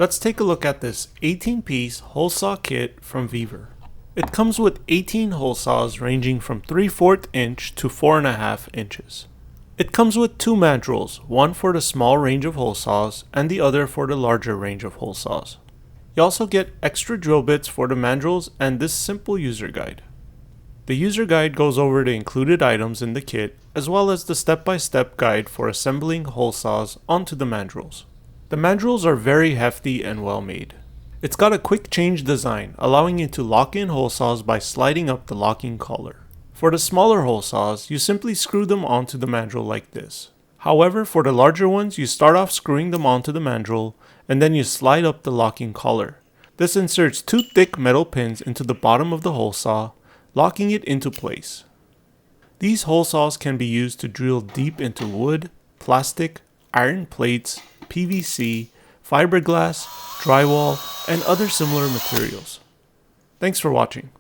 Let's take a look at this 18-piece hole saw kit from VEVOR. It comes with 18 hole saws ranging from 3/4 inch to 4.5 inches. It comes with two mandrels, one for the small range of hole saws and the other for the larger range of hole saws. You also get extra drill bits for the mandrels and this simple user guide. The user guide goes over the included items in the kit as well as the step-by-step guide for assembling hole saws onto the mandrels. The mandrels are very hefty and well made. It's got a quick change design, allowing you to lock in hole saws by sliding up the locking collar. For the smaller hole saws, you simply screw them onto the mandrel like this. However, for the larger ones, you start off screwing them onto the mandrel, and then you slide up the locking collar. This inserts two thick metal pins into the bottom of the hole saw, locking it into place. These hole saws can be used to drill deep into wood, plastic, iron plates, PVC, fiberglass, drywall, and other similar materials. Thanks for watching.